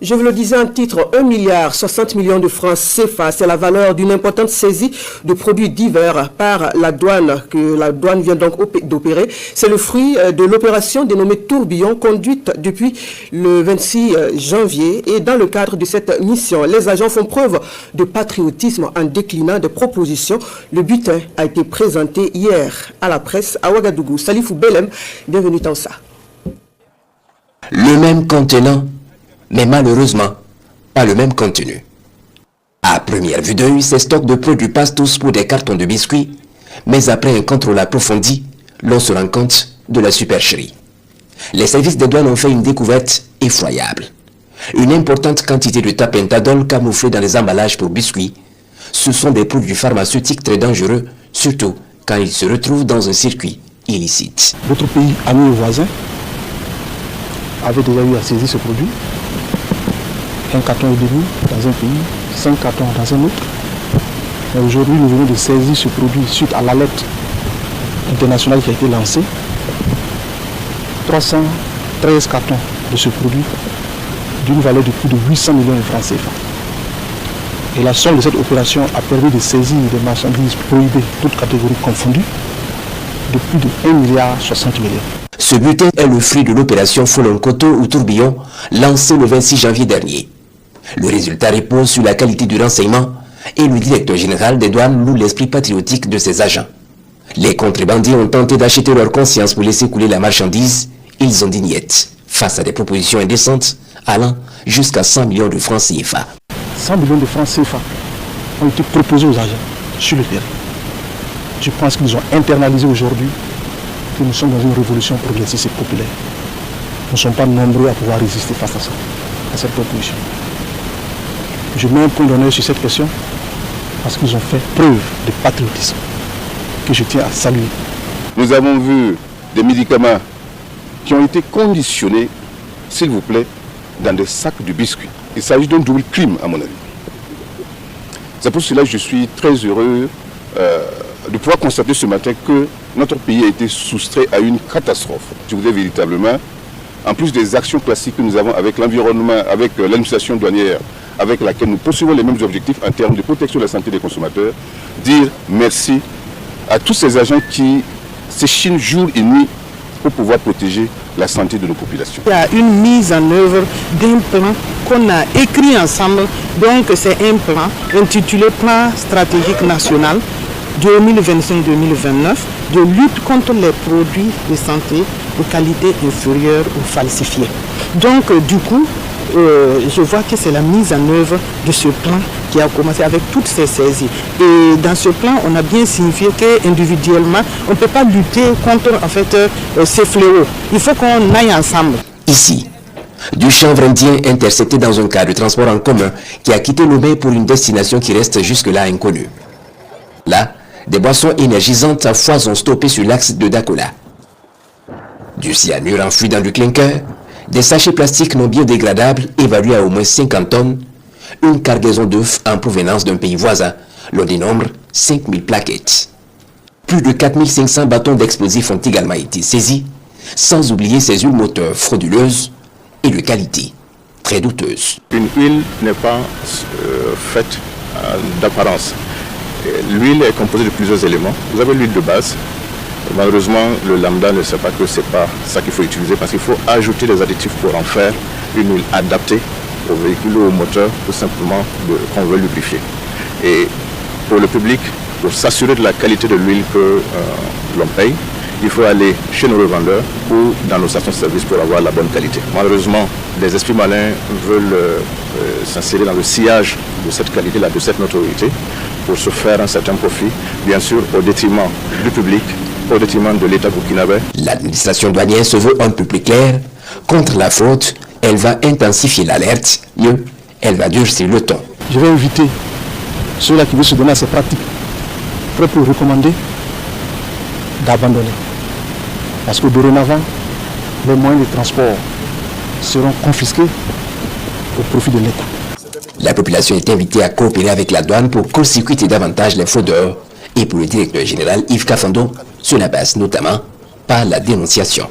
Je vous le disais en titre, 1,60 milliard de francs CFA, c'est la valeur d'une importante saisie de produits divers par la douane, que la douane vient donc d'opérer. C'est le fruit de l'opération dénommée Tourbillon, conduite depuis le 26 janvier. Et dans le cadre de cette mission, les agents font preuve de patriotisme en déclinant des propositions. Le bulletin a été présenté hier à la presse à Ouagadougou. Salifou Belem, bienvenue dans ça. Le même contenant, mais malheureusement, pas le même contenu. À première vue d'œil, ces stocks de produits passent tous pour des cartons de biscuits, mais après un contrôle approfondi, l'on se rend compte de la supercherie. Les services des douanes ont fait une découverte effroyable. Une importante quantité de tapentadol camouflée dans les emballages pour biscuits. Ce sont des produits pharmaceutiques très dangereux, surtout quand ils se retrouvent dans un circuit illicite. Votre pays, ami et voisin, avait déjà eu à saisir ce produit. Un carton au début dans un pays, 5 cartons dans un autre. Mais aujourd'hui, nous venons de saisir ce produit suite à l'alerte internationale qui a été lancée. 313 cartons de ce produit d'une valeur de plus de 800 millions de francs CFA. Et la somme de cette opération a permis de saisir des marchandises prohibées, toutes catégories confondues, de plus de 1,60 milliard. Ce bulletin est le fruit de l'opération Folonkoto ou Tourbillon, lancée le 26 janvier dernier. Le résultat repose sur la qualité du renseignement et le directeur général des douanes loue l'esprit patriotique de ses agents. Les contrebandiers ont tenté d'acheter leur conscience pour laisser couler la marchandise. Ils ont dit niet face à des propositions indécentes allant jusqu'à 100 millions de francs CFA. 100 millions de francs CFA ont été proposés aux agents sur le terrain. Je pense qu'ils ont internalisé aujourd'hui que nous sommes dans une révolution progressiste et populaire. Nous ne sommes pas nombreux à pouvoir résister face à ça, à cette proposition. Je mets un point d'honneur sur cette question parce qu'ils ont fait preuve de patriotisme que je tiens à saluer. Nous avons vu des médicaments qui ont été conditionnés, s'il vous plaît, dans des sacs de biscuits. Il s'agit d'un double crime, à mon avis. C'est pour cela que je suis très heureux de pouvoir constater ce matin que notre pays a été soustrait à une catastrophe. Je voudrais véritablement, en plus des actions classiques que nous avons avec l'environnement, avec l'administration douanière, avec laquelle nous poursuivons les mêmes objectifs en termes de protection de la santé des consommateurs, dire merci à tous ces agents qui s'échinent jour et nuit pour pouvoir protéger la santé de nos populations. Il y a une mise en œuvre d'un plan qu'on a écrit ensemble. Donc c'est un plan intitulé Plan stratégique national 2025-2029 de lutte contre les produits de santé de qualité inférieure ou falsifiés. Donc du coup, je vois que c'est la mise en œuvre de ce plan qui a commencé avec toutes ces saisies. Et dans ce plan, on a bien signifié qu'individuellement, on ne peut pas lutter contre ces fléaux. Il faut qu'on aille ensemble. Ici, du chanvre indien intercepté dans un cas de transport en commun qui a quitté Lomé pour une destination qui reste jusque-là inconnue. Là, des boissons énergisantes à foison stoppées sur l'axe de Dakola. Du cyanure enfoui dans du clinker, des sachets plastiques non biodégradables évalués à au moins 50 tonnes, une cargaison d'œufs en provenance d'un pays voisin, l'on dénombre 5000 plaquettes. Plus de 4500 bâtons d'explosifs ont également été saisis, sans oublier ces huiles moteurs frauduleuses et de qualité très douteuse. Une huile n'est pas faite d'apparence. L'huile est composée de plusieurs éléments. Vous avez l'huile de base. Malheureusement, le lambda ne sait pas que ce n'est pas ça qu'il faut utiliser parce qu'il faut ajouter des additifs pour en faire une huile adaptée au véhicule ou au moteur, tout simplement qu'on veut lubrifier. Et pour le public, pour s'assurer de la qualité de l'huile que l'on paye, il faut aller chez nos revendeurs ou dans nos stations-service pour avoir la bonne qualité. Malheureusement, des esprits malins veulent s'insérer dans le sillage de cette qualité-là, de cette notoriété, pour se faire un certain profit, bien sûr au détriment du public, au détriment de l'État burkinabé. L'administration douanière se veut un peu plus claire. Contre la fraude, elle va intensifier l'alerte. Mieux, elle va durcir le ton. Je vais inviter ceux-là qui veulent se donner à ces pratiques très peu recommandées d'abandonner. Parce que dorénavant, les moyens de transport seront confisqués au profit de l'État. La population est invitée à coopérer avec la douane pour court-circuiter davantage les fraudeurs et pour le directeur général Yves Kafando, cela passe notamment par la dénonciation.